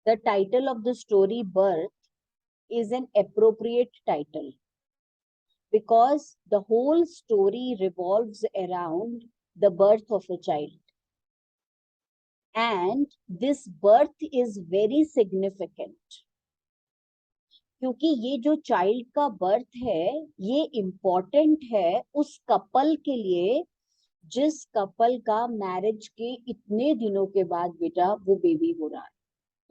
The title of the story Birth is an appropriate title because the whole story revolves around the birth of a child. And this birth is very significant क्योंकि ये जो child का birth है ये important है उस couple के लिए जिस कपल का मैरिज के इतने दिनों के बाद बेटा वो बेबी हो रहा है,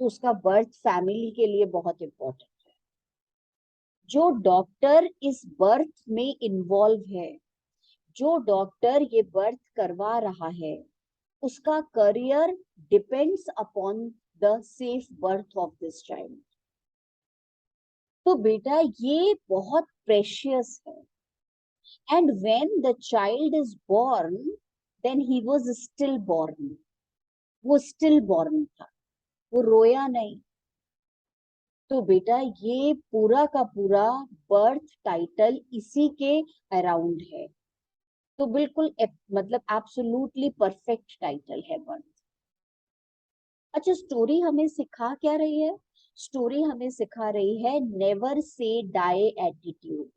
तो उसका बर्थ फैमिली के लिए बहुत इम्पोर्टेंट है। जो डॉक्टर इस बर्थ में इन्वॉल्व है, जो डॉक्टर ये बर्थ करवा रहा है, उसका career depends upon the safe birth of this child. तो बेटा ये बहुत प्रेशियस है। And when the child is born then he was stillborn, वो स्टिल बोर्न था, वो रोया नहीं। तो बेटा ये पूरा का पूरा बर्थ टाइटल इसी के अराउंड है, तो बिल्कुल मतलब एब्सोल्युटली परफेक्ट टाइटल है बर्थ। अच्छा, स्टोरी हमें सिखा क्या रही है? स्टोरी हमें सिखा रही है नेवर से डाई एटीट्यूड।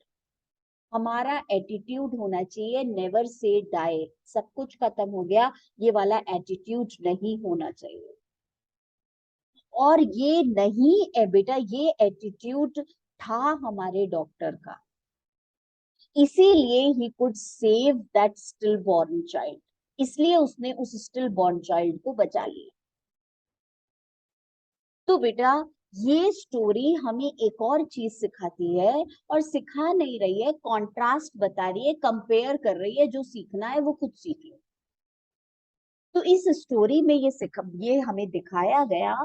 हमारा एटीट्यूड होना चाहिए नेवर से डाई, सब कुछ खत्म हो गया, ये वाला एटीट्यूड नहीं होना चाहिए। और ये नहीं है बेटा, ये एटीट्यूड था हमारे डॉक्टर का, इसीलिए he could save that still born child, इसलिए उसने उस स्टिल बॉर्न चाइल्ड को बचा लिया। तो बेटा ये स्टोरी हमें एक और चीज सिखाती है, और सिखा नहीं रही है, कॉन्ट्रास्ट बता रही है, कंपेयर कर रही है, जो सीखना है वो खुद सीख लो। तो इस स्टोरी में ये हमें दिखाया गया,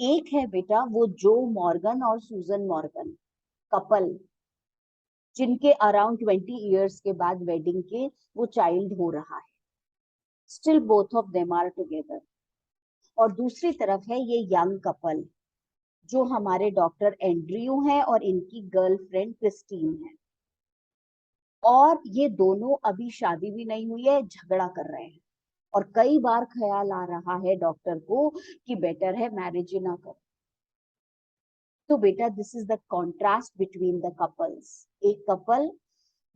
एक है बेटा वो जो मॉर्गन और सूजन मॉर्गन कपल, जिनके अराउंड 20 इयर्स के बाद वेडिंग के वो चाइल्ड हो रहा है, still both of them are together. और दूसरी तरफ है ये यंग कपल जो हमारे डॉक्टर एंड्रयू हैं और इनकी गर्लफ्रेंड क्रिस्टीन है। और ये दोनों अभी शादी भी नहीं हुई है, झगड़ा कर रहे हैं, और कई बार ख्याल आ रहा है डॉक्टर को कि बेटर है मैरिज ही ना करो। तो बेटा this is the contrast between the couples. एक कपल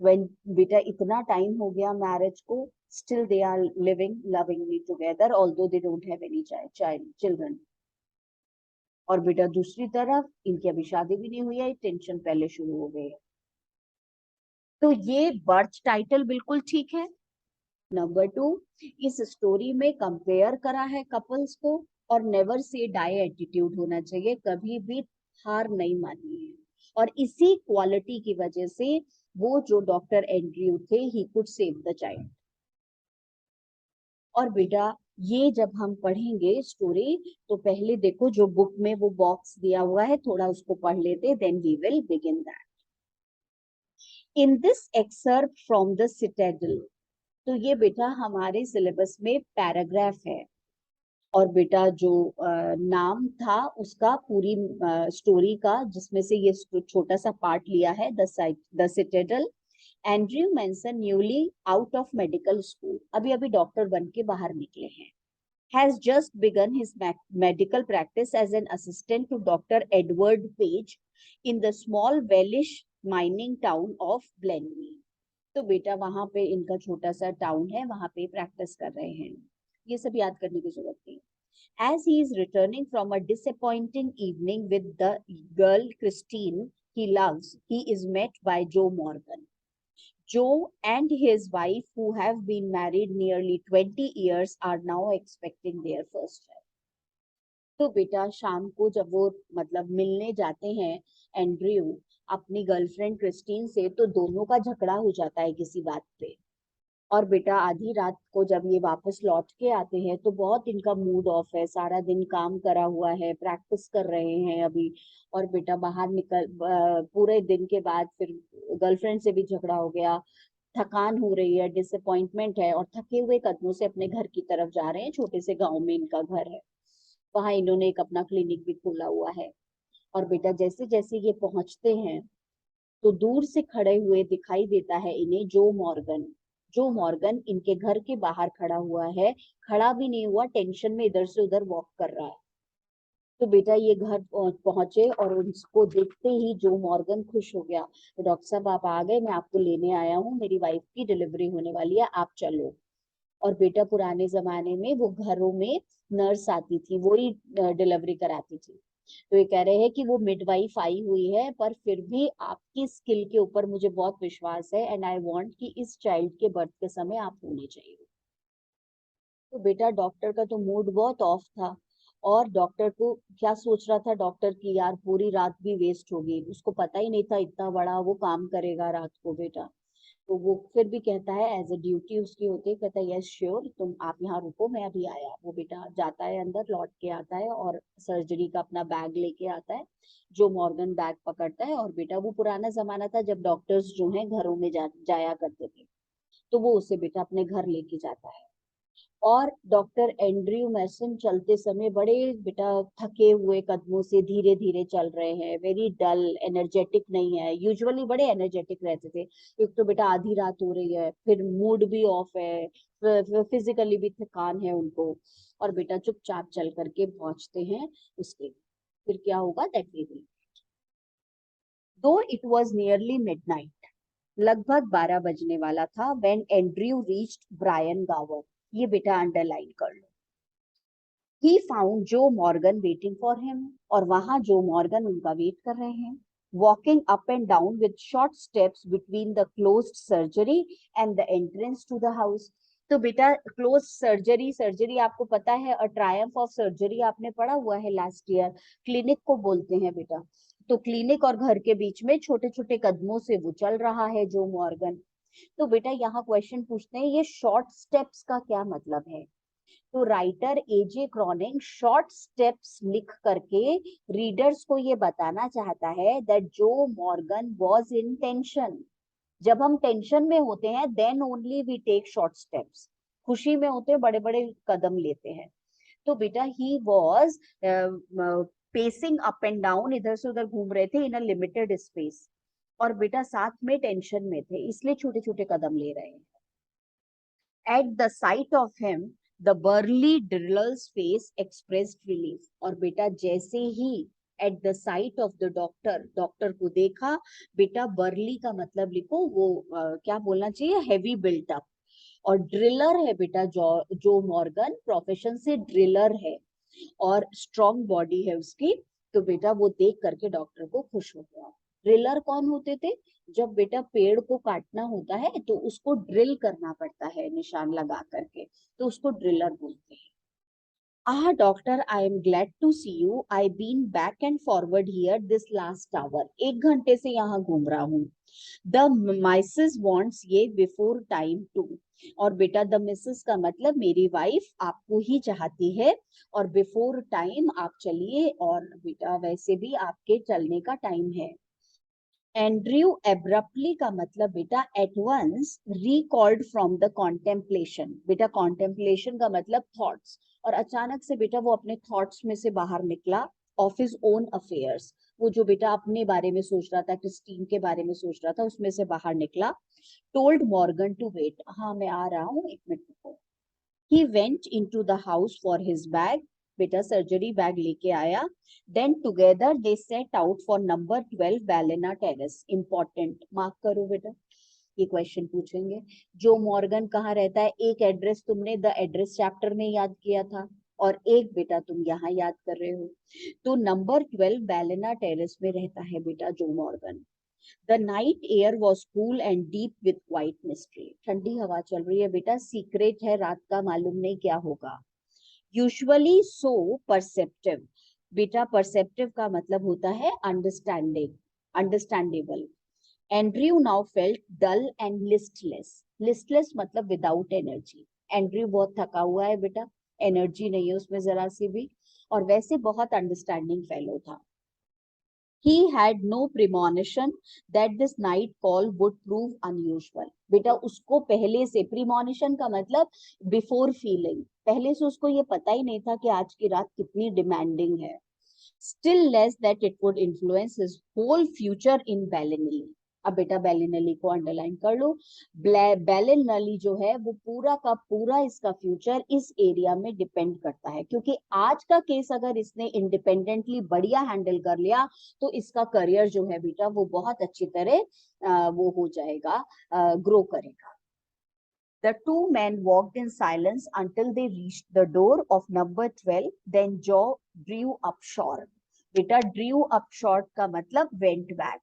when बेटा इतना टाइम हो गया मैरिज को, still they are living lovingly together although they don't have any children। और बेटा दूसरी तरफ इनकी अभी शादी भी नहीं हुई है, टेंशन पहले शुरू हो गई है। तो ये बर्थ टाइटल बिल्कुल ठीक है। नंबर 2, इस स्टोरी में कंपेयर करा है कपल्स को, और नेवर से डाई एटीट्यूड होना चाहिए, कभी भी हार नहीं माननी है। और इसी क्वालिटी की वजह से वो जो डॉक्टर एंड्रयू थे he could save the child. और बेटा ये जब हम पढ़ेंगे स्टोरी तो पहले देखो जो बुक में वो बॉक्स दिया हुआ है, थोड़ा उसको पढ़ लेते, then we will begin that. In this excerpt from the Citadel, तो ये बेटा हमारे सिलेबस में पैराग्राफ है, और बेटा जो नाम था उसका पूरी स्टोरी का, जिसमें से ये छोटा सा पार्ट लिया है, the Citadel. Andrew mention newly out of medical school, अभी अभी डॉक्टर बन के बाहर निकले हैं, has just begun his medical practice as an assistant to Dr. Edward Page in the small Welsh mining town of Blenheim। तो बेटा वहां पे इनका छोटा सा टाउन है, वहां पे प्रैक्टिस कर रहे हैं, ये सब याद करने की जरूरत नहीं। As he is returning from a disappointing evening with the girl Christine he loves, he is met by Joe Morgan. Joe and his wife, who have been married nearly 20 years, are now expecting their first child. तो बेटा शाम को जब वो मतलब मिलने जाते हैं एंड्रयू अपनी गर्लफ्रेंड क्रिस्टीन से, तो दोनों का झगड़ा हो जाता है किसी बात पे। और बेटा आधी रात को जब ये वापस लौट के आते हैं तो बहुत इनका मूड ऑफ है, सारा दिन काम करा हुआ है, प्रैक्टिस कर रहे हैं अभी। और बेटा बाहर निकल पूरे दिन के बाद फिर गर्लफ्रेंड से भी झगड़ा हो गया, थकान हो रही है, डिसअपॉइंटमेंट है, और थके हुए कदमों से अपने घर की तरफ जा रहे हैं। छोटे से गांव में इनका घर है, वहां इन्होंने एक अपना क्लिनिक भी खोला हुआ है। और बेटा जैसे जैसे ये पहुंचते हैं तो दूर से खड़े हुए दिखाई देता है इन्हें जो मॉर्गन। जो मॉर्गन इनके घर के बाहर खड़ा हुआ है, खड़ा भी नहीं हुआ, टेंशन में इधर से उधर वॉक कर रहा है। तो बेटा ये घर पहुंचे और उसको देखते ही जो मॉर्गन खुश हो गया। तो डॉक्टर साहब आप आ गए, मैं आपको लेने आया हूँ, मेरी वाइफ की डिलीवरी होने वाली है, आप चलो। और बेटा पुराने जमाने में वो घरों में नर्स आती थी, वो ही डिलीवरी कराती थी। तो ये कह रहे हैं कि वो मिडवाइफ आई हुई है, पर फिर भी आपकी स्किल के ऊपर मुझे बहुत विश्वास है, एंड आई वांट कि इस चाइल्ड के बर्थ के समय आप होने चाहिए। तो बेटा डॉक्टर का तो मूड बहुत ऑफ था। और डॉक्टर को क्या सोच रहा था डॉक्टर की, यार पूरी रात भी वेस्ट होगी, उसको पता ही नहीं था इतना बड़ा वो काम करेगा रात को बेटा। तो वो फिर भी कहता है, एज ए ड्यूटी उसकी होती है, कहता है यस श्योर, तुम आप यहाँ रुको, मैं अभी आया। वो बेटा जाता है अंदर, लौट के आता है और सर्जरी का अपना बैग लेके आता है। जो मॉर्गन बैग पकड़ता है, और बेटा वो पुराना जमाना था जब डॉक्टर्स जो है घरों में जाया करते थे, तो वो उसे बेटा अपने घर लेके जाता है। और डॉक्टर एंड्रयू मैसन चलते समय बड़े बेटा थके हुए कदमों से धीरे धीरे चल रहे हैं, वेरी डल, एनर्जेटिक नहीं है। यूजुअली बड़े एनर्जेटिक रहते थे। एक तो बेटा आधी रात हो रही है, फिर मूड भी ऑफ है, फिजिकली भी थकान है उनको। और बेटा चुपचाप चल करके पहुंचते हैं उसके। फिर क्या होगा that we will. Though it was nearly midnight, लगभग 12 बजने वाला था, when Andrew reached Bryngower. ये बेटा अंडरलाइन कर लो। He found Joe Morgan waiting for him, और वहां जो मॉर्गन उनका वेट कर रहे हैं, walking up and down with short steps between the closed surgery and the entrance to the house. तो बेटा क्लोज सर्जरी, सर्जरी आपको पता है, अ ट्रायम्फ ऑफ सर्जरी आपने पढ़ा हुआ है लास्ट ईयर, क्लिनिक को बोलते हैं बेटा। तो क्लिनिक और घर के बीच में छोटे छोटे कदमों से वो चल रहा है जो मॉर्गन। तो बेटा यहाँ क्वेश्चन पूछते हैं, ये शॉर्ट स्टेप्स का क्या मतलब है। तो राइटर एजे क्रॉनिंग शॉर्ट स्टेप्स लिख करके रीडर्स को ये बताना चाहता है दैट जो मॉर्गन वाज इन टेंशन। जब हम टेंशन में होते हैं then only we take short steps, खुशी में होते हैं बड़े बड़े कदम लेते हैं। तो बेटा he was pacing up and down, इधर से उधर घूम रहे थे इन अ लिमिटेड स्पेस। और बेटा साथ में टेंशन में थे, इसलिए छोटे छोटे कदम ले रहे हैं। At the sight of him, the burly driller's face expressed relief. और बेटा जैसे ही at the sight of the doctor, doctor को देखा, बेटा बर्ली का मतलब लिखो, वो क्या बोलना चाहिए, हैवी बिल्ट अप। और ड्रिलर है बेटा जो मॉर्गन प्रोफेशन से ड्रिलर है, और स्ट्रॉन्ग बॉडी है उसकी। तो बेटा वो देख करके डॉक्टर को खुश हो गया। ड्रिलर कौन होते थे, जब बेटा पेड़ को काटना होता है तो उसको ड्रिल करना पड़ता है निशान लगा करके, तो उसको ड्रिलर बोलते हैं। Doctor, I am glad to see you, I been back and forward here this last hour. 1 घंटे से यहाँ घूम रहा हूँ। The missus wants ye before time too. और बेटा द मिसेस का मतलब मेरी वाइफ आपको ही चाहती है, और बिफोर टाइम आप चलिए, और बेटा वैसे भी आपके चलने का टाइम है। एंड्रयू एब्रप्टली का मतलब बेटा at once recalled from the contemplation. बेटा कॉन्टेम्पलेशन का मतलब थॉट्स, और अचानक से बेटा वो अपने थॉट्स में से बाहर निकला, ऑफ हिज ओन अफेयर्स। वो जो बेटा अपने बारे में सोच रहा था, क्रिस्टीन के बारे में सोच रहा था, उसमें से बाहर निकला। टोल्ड मॉर्गन टू वेट, हाँ मैं आ रहा हूँ, 1 मिनट रुको। He went into the house for his bag, बेटा सर्जरी बैग लेके आया। Then together they set out for number 12 Ballina Terrace. Important, mark करो बेटा, ये क्वेश्चन पूछेंगे। जो मॉर्गन कहाँ रहता है, एक एड्रेस तुमने द एड्रेस चैप्टर में याद किया था, और एक बेटा तुम यहाँ याद कर रहे हो। तो नंबर 12 बैलेना टेरेस में रहता है बेटा Joe Morgan. The night air was cool and deep with white mystery. ठंडी हवा चल रही है बेटा, सीक्रेट है रात का, मालूम नहीं क्या होगा। Usually so perceptive. बेटा परसेप्टिव का मतलब होता है understanding, understandable. Andrew now felt dull and listless. Listless मतलब विदाउट एनर्जी। एंड्रयू बहुत थका हुआ है बेटा, एनर्जी नहीं है उसमें जरा सी भी, और वैसे बहुत अंडरस्टैंडिंग फेलो था। He had no premonition that this night call would prove unusual. बेटा उसको पहले से, प्रीमोनिशन का मतलब बिफोर फीलिंग, पहले से उसको ये पता ही नहीं था कि आज की रात कितनी डिमांडिंग है। Still less that it would influence his whole future in Ballinilly. अब बेटा बेलिनली को अंडरलाइन कर लो। बेलिनली जो है वो पूरा का पूरा इसका फ्यूचर इस एरिया में डिपेंड करता है, क्योंकि आज का केस अगर इसने इंडिपेंडेंटली बढ़िया हैंडल कर लिया तो इसका करियर जो है बेटा वो बहुत अच्छी तरह वो हो जाएगा, ग्रो करेगा। The two men walked in silence until they reached the door of number 12. Then Joe drew up short. बेटा drew up short का मतलब went back.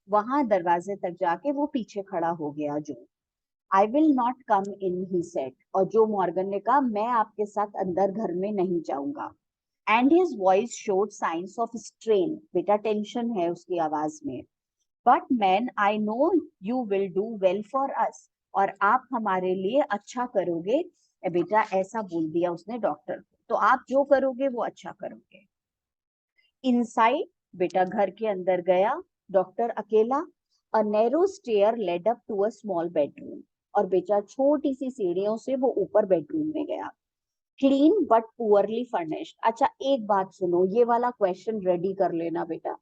वहां दरवाजे तक जाके वो पीछे खड़ा हो गया जो। I will not come in, he said. और जो मॉर्गन ने कहा मैं आपके साथ अंदर घर में नहीं जाऊंगा. And his voice showed signs of strain. बेटा टेंशन है उसकी आवाज में. But man, I know you will do well for us. और आप हमारे लिए अच्छा करोगे बेटा, ऐसा बोल दिया उसने डॉक्टर को, तो आप जो करोगे वो अच्छा करोगे। इनसाइड बेटा घर के अंदर गया डॉक्टर अकेला। A narrow stair led up to a small bedroom. और बेटा छोटी सी सीढ़ियों से वो ऊपर बेडरूम में गया। Clean but poorly furnished. अच्छा एक बात सुनो, ये वाला क्वेश्चन रेडी कर लेना बेटा।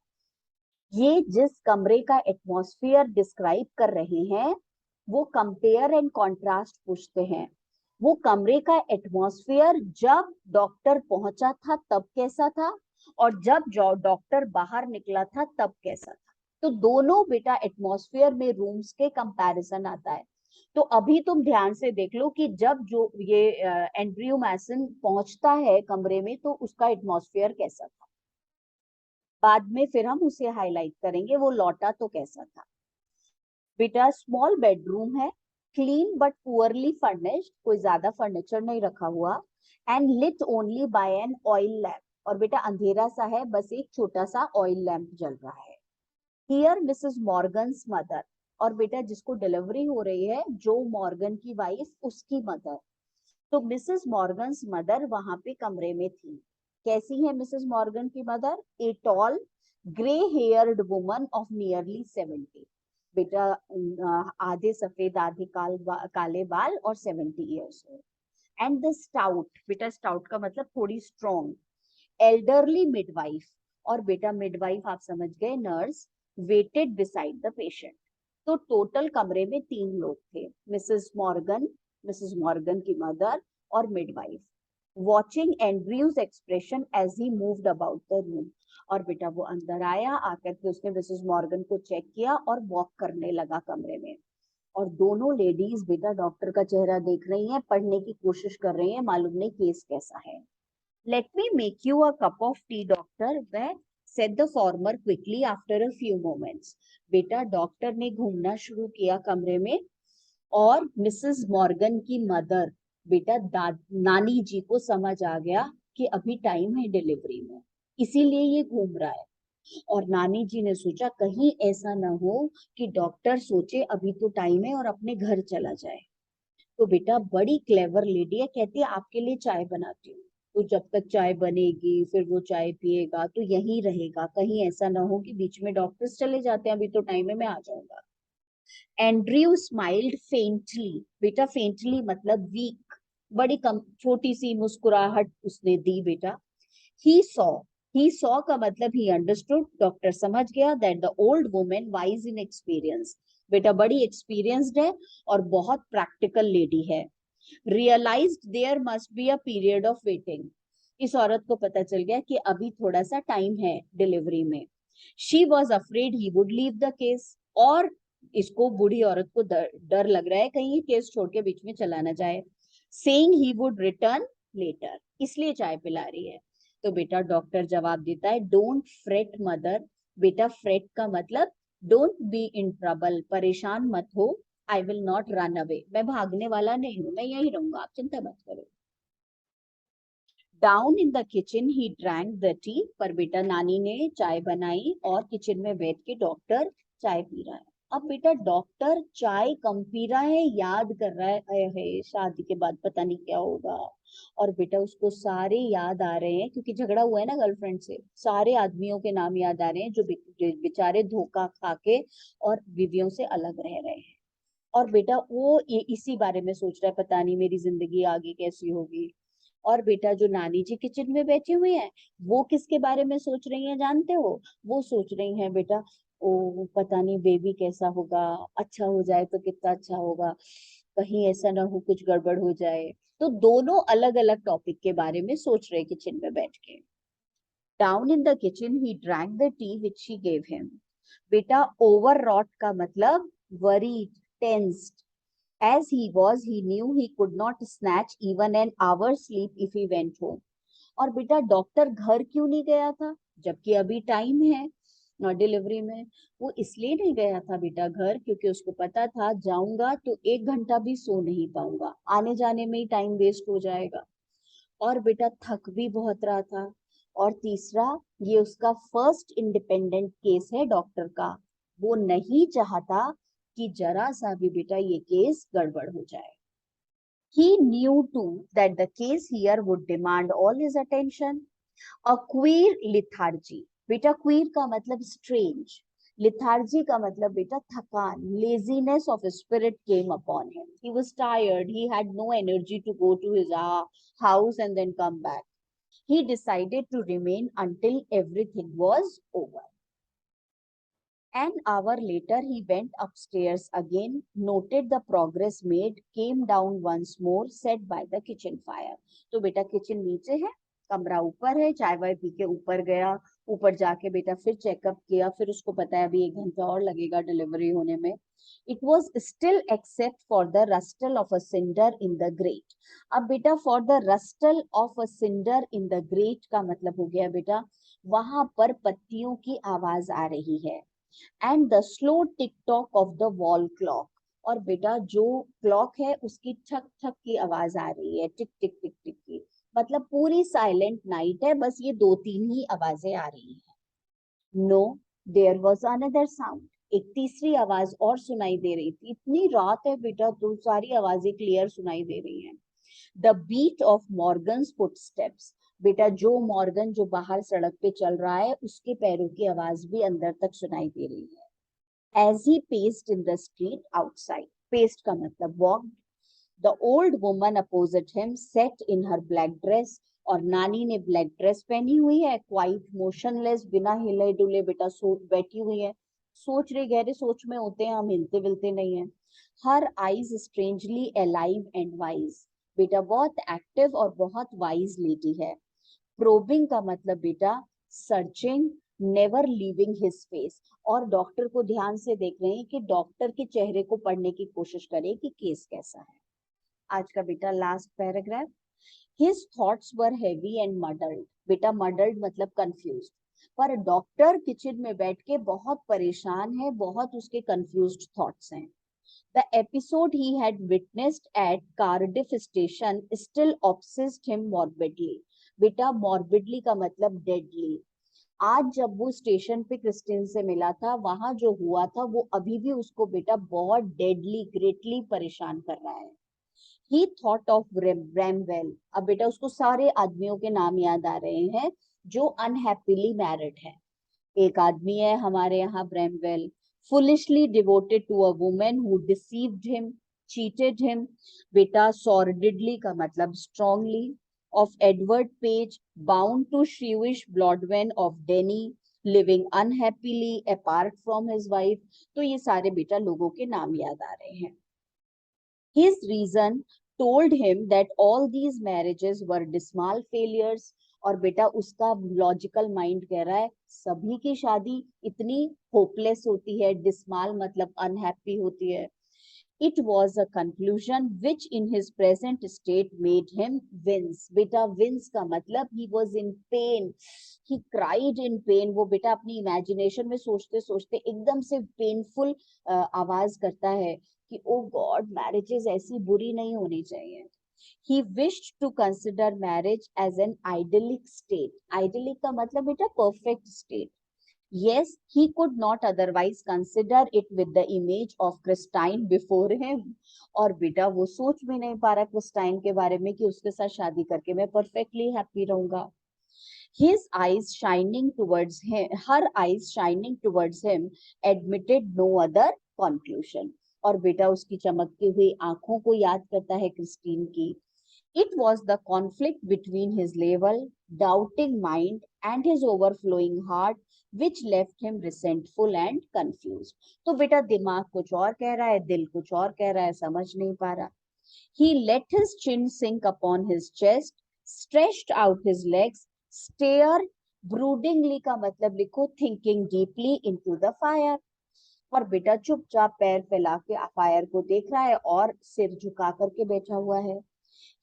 ये जिस कमरे का एटमॉस्फेयर डिस्क्राइब कर रहे हैं वो कंपेयर एंड कंट्रास्ट पूछते हैं। वो कमरे का एटमॉस्फेयर जब डॉक्टर पहुंचा था तब कैसा था, और जब डॉक्टर बाहर निकला था तब कैसा था। तो दोनों बेटा एटमॉस्फेयर में रूम्स के कंपैरिजन आता है। तो अभी तुम ध्यान से देख लो कि जब जो ये एंड्रयू मैसन पहुंचता है कमरे में तो उसका एटमॉस्फेयर कैसा था, बाद में फिर हम उसे हाईलाइट करेंगे वो लौटा तो कैसा था। बेटा स्मॉल बेडरूम है, क्लीन बट पुअरली फर्निश्ड, कोई ज्यादा फर्नीचर नहीं रखा हुआ, and lit only by an oil lamp. और बेटा अंधेरा सा है, बस एक छोटा सा ऑयल लैम्प जल रहा है। Here Mrs Morgan's mother. और बेटा जिसको डिलीवरी हो रही है जो मॉर्गन की वाइफ उसकी मदर। तो मिसेस मॉर्गन्स मदर वहां पे कमरे में थी। कैसी है मिसेस मॉर्गन की mother? A tall grey heard woman of nearly 70। बेटा आधे सफेद आधे काले बाल और 70 years old. And the stout, बेटा स्टाउट का मतलब थोड़ी स्ट्रॉन्ग, एल्डरली मिडवाइफ। और बेटा मिडवाइफ आप समझ गए nurse, waited beside the patient. तो टोटल कमरे में 3 लोग थे, मिसेस मॉर्गन की मदर और midwife, watching Andrew's expression as he moved about the room. और बेटा वो अंदर आया, आकर के उसने मिसेस मॉर्गन को चेक किया और वॉक करने लगा कमरे में। और दोनों लेडीज बेटा डॉक्टर का चेहरा देख रही हैं, पढ़ने की कोशिश कर रही हैं, मालूम नहीं केस कैसा है। Let me make you a cup of tea, doctor, said the former quickly after a few moments. बेटा डॉक्टर ने घूमना शुरू किया कमरे में, और मिसेस मॉर्गन की मदर बेटा नानी जी को समझ आ गया कि अभी टाइम है डिलीवरी में, इसीलिए ये घूम रहा है। और नानी जी ने सोचा कहीं ऐसा ना हो कि डॉक्टर सोचे अभी तो टाइम है और अपने घर चला जाए। तो बेटा बड़ी क्लेवर लेडी है, कहती है आपके लिए चाय बनाती हूँ। तो जब तक चाय बनेगी फिर वो चाय पिएगा तो यहीं रहेगा, कहीं ऐसा ना हो कि बीच में डॉक्टर्स चले जाते हैं, अभी तो टाइम है मैं आ जाऊंगा। Andrew smiled faintly. बेटा फेंटली मतलब वीक, बड़ी कम छोटी सी मुस्कुराहट उसने दी बेटा। ही सॉ, ही सॉ का मतलब ही अंडरस्टूड, डॉक्टर समझ गया that the old woman wise in experience, बेटा बड़ी एक्सपीरियंस्ड है और बहुत प्रैक्टिकल लेडी है। Realized there must be a period of waiting, इस औरत को पता चल गया कि अभी थोड़ा सा टाइम है डिलीवरी में। She was afraid he would leave the case, और इसको बूढ़ी औरत को डर लग रहा है कहीं ये केस छोड़ के बीच में चला ना जाए। Saying he would return later, इसलिए चाय पिला रही है। तो बेटा डॉक्टर जवाब देता है डोंट फ्रेट मदर। बेटा फ्रेट का मतलब डोंट बी इन ट्रबल, परेशान मत हो। I will not run away, मैं भागने वाला नहीं हूं, मैं यहीं रहूंगा, आप चिंता मत करो। Down in the kitchen he drank the T. पर बेटा नानी ने चाय बनाई और किचन में बैठ के डॉक्टर चाय पी रहा है। अब बेटा डॉक्टर चाय कम पी रहा है, याद कर रहा है शादी के बाद पता नहीं क्या होगा। और बेटा उसको सारे याद आ रहे हैं, क्योंकि झगड़ा हुआ है ना गर्लफ्रेंड से, सारे आदमियों के नाम याद आ रहे हैं जो बेचारे धोखा खा के और बीवियों से अलग रह रहे हैं। और बेटा वो इसी बारे में सोच रहा है, पता नहीं मेरी जिंदगी आगे कैसी होगी। और बेटा जो नानी जी किचन में बैठी हुई हैं, वो किसके बारे में सोच रही हैं जानते हो? वो सोच रही हैं बेटा, ओ पता नहीं बेबी कैसा होगा, अच्छा हो जाए तो कितना अच्छा होगा, कहीं ऐसा ना हो कुछ गड़बड़ हो जाए। तो दोनों अलग अलग टॉपिक के बारे में सोच रहे किचन में बैठ के। Down in the kitchen he drank the T which she gave him. बेटा ओवररॉट का मतलब worried, tensed. As he was, he knew he could not snatch even an hour's sleep if he went home. और बेटा doctor घर क्यों नहीं गया था जबकि अभी टाइम है डिलीवरी में? वो इसलिए नहीं गया था बेटा घर, क्योंकि उसको पता था जाऊंगा तो 1 घंटा भी सो नहीं पाऊंगा, आने जाने में ही टाइम वेस्ट हो जाएगा। और बेटा थक भी बहुत रहा था। और तीसरा, ये उसका फर्स्ट इंडिपेंडेंट केस है डॉक्टर का। वो नहीं चाहता कि जरा सा भी बेटा ये केस गड़बड़ हो जाए। He knew too that the case here would demand all his attention. A queer lethargy. बेटा queer का मतलब strange. Lethargy का मतलब बेटा थकान, laziness of spirit came upon him. He was tired. He had no energy to go to his house and then come back. He decided to remain until everything was over. An hour later, he went upstairs again, noted the progress made, came down once more, sat by the kitchen fire. तो बेटा kitchen नीचे है, कमरा ऊपर है, चाय Y P के ऊपर गया, ऊपर जाके बेटा फिर चेकअप किया, फिर उसको पता है अभी 1 घंटा और लगेगा डिलीवरी होने में. It was still except for the rustle of a cinder in the grate. अब बेटा for the rustle of a cinder in the grate का मतलब हो गया बेटा वहां पर पत्तियों की आवाज आ रही है. And the slow tick tock of the wall clock. और बेटा जो क्लॉक है उसकी ठक ठक की आवाज आ रही है, टिक टिक टिक टिक की. मतलब पूरी साइलेंट नाइट है, बस ये 2-3 ही आवाजें आ रही हैं. No, there was another sound. एक तीसरी आवाज और सुनाई दे रही थी. इतनी रात है बेटा तो सारी आवाजें क्लियर सुनाई दे रही हैं. The beat of Morgan's footsteps. बेटा जो मॉर्गन जो बाहर सड़क पे चल रहा है उसके पैरों की आवाज भी अंदर तक सुनाई दे रही है. As he paced in the street outside, paced का मतलब walked, the old woman opposite him sat in her black dress. और नानी ने ब्लैक ड्रेस पहनी हुई है, क्वाइट मोशनलेस, बिना हिले डुले बेटा बैठी हुई है. सोच रहे, गहरे सोच में होते हैं हम, हिलते विलते नहीं है. Her eyes strangely alive and wise. बेटा बहुत एक्टिव और बहुत वाइज लेडी है. प्रोबिंग का मतलब बेटा searching, never leaving his face. और डॉक्टर को ध्यान से देख रहे हैं कि डॉक्टर के चेहरे को पढ़ने की कोशिश करें कि केस कैसा है. आज का बेटा last paragraph. His thoughts were heavy and muddled. बेटा मडल्ड मतलब कंफ्यूज्ड. पर डॉक्टर किचन में बैठ के बहुत परेशान है, बहुत उसके कंफ्यूज्ड थॉट्स हैं. The episode he had witnessed at Cardiff station still obsessed him morbidly. बेटा morbidly का मतलब deadly. आज जब वो स्टेशन पे क्रिस्टिन से मिला था, वहां जो हुआ था वो अभी भी उसको बेटा बहुत डेडली ग्रेटली परेशान कर रहा है. He thought of Bramwell. अब बेटा उसको सारे आदमियों के नाम याद आ रहे हैं जो अनहैप्पीली मैरिड है. एक आदमी है हमारे यहाँ Bramwell, foolishly devoted to a woman who deceived him, cheated him. बेटा sordidly का मतलब strongly. Of Edward Page, bound to shrewish Blodwen of Denny, living unhappily apart from his wife. तो ये सारे बेटा लोगों के नाम याद आ रहे हैं. His reason told him that all these marriages were dismal failures. और बेटा उसका लॉजिकल माइंड कह रहा है सभी की शादी इतनी होपलेस होती है, डिस्माल मतलब अनहैप्पी होती है. It was a conclusion which in his present state made him wince. बेटा wince का मतलब he was in pain. He cried in pain. वो बेटा अपनी इमेजिनेशन में सोचते सोचते एकदम से पेनफुल आवाज करता है कि ओ गॉड मैरिजेस ऐसी बुरी नहीं होनी चाहिए. He wished to consider marriage as an idyllic state. Idyllic का मतलब बेटा perfect state. Yes, he could not otherwise consider it with the image of Christine before him. और बेटा वो सोच भी नहीं पा रहा क्रिस्टाइन के बारे में कि उसके साथ शादी करके मैं perfectly happy रहूंगा. His eyes shining towards him, her eyes shining towards him, admitted no other conclusion. और बेटा उसकी चमकती हुई आंखों को याद करता है क्रिस्टीन की. It was the conflict between his level, doubting mind and his overflowing heart which left him resentful and confused. तो बेटा दिमाग कुछ और कह रहा है, दिल कुछ और कह रहा है, समझ नहीं पा रहा. He let his chin sink upon his chest, stretched out his legs, stared broodingly का मतलब लिखो thinking deeply into the fire. और बेटा चुपचाप पैर फैला के फायर को देख रहा है और सिर झुका करके बैठा हुआ है.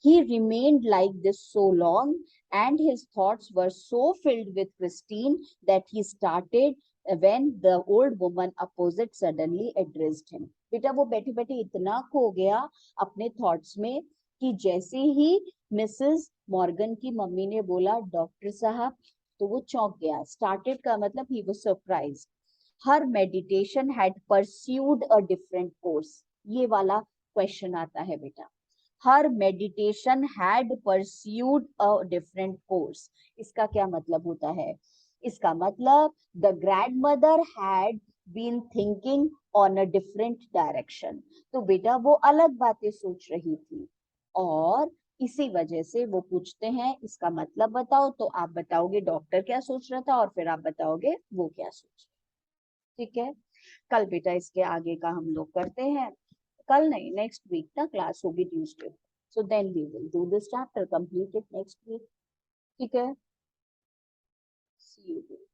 He remained like this so long, and his thoughts were so filled with Christine that he started when the old woman opposite suddenly addressed him. बेटा वो बैठे बैठे इतना खो गया अपने थॉट्स में कि जैसे ही मिसेस मॉर्गन की मम्मी ने बोला डॉक्टर साहब, तो वो चौंक गया. स्टार्टेड का मतलब he was surprised. Her meditation had pursued a different course. ये वाला क्वेश्चन आता है बेटा. Her meditation had pursued a different course. इसका क्या मतलब होता है? इसका मतलब the grand mother had been thinking on a different direction. तो बेटा वो अलग बातें सोच रही थी और इसी वजह से वो पूछते हैं इसका मतलब बताओ. तो आप बताओगे डॉक्टर क्या सोच रहा था और फिर आप बताओगे वो क्या सोच रहा. ठीक है. कल बेटा इसके आगे का हम लोग करते हैं. कल नहीं, नेक्स्ट वीक ना क्लास होगी Tuesday. So then we will do this chapter, complete it next week. ठीक है. See you.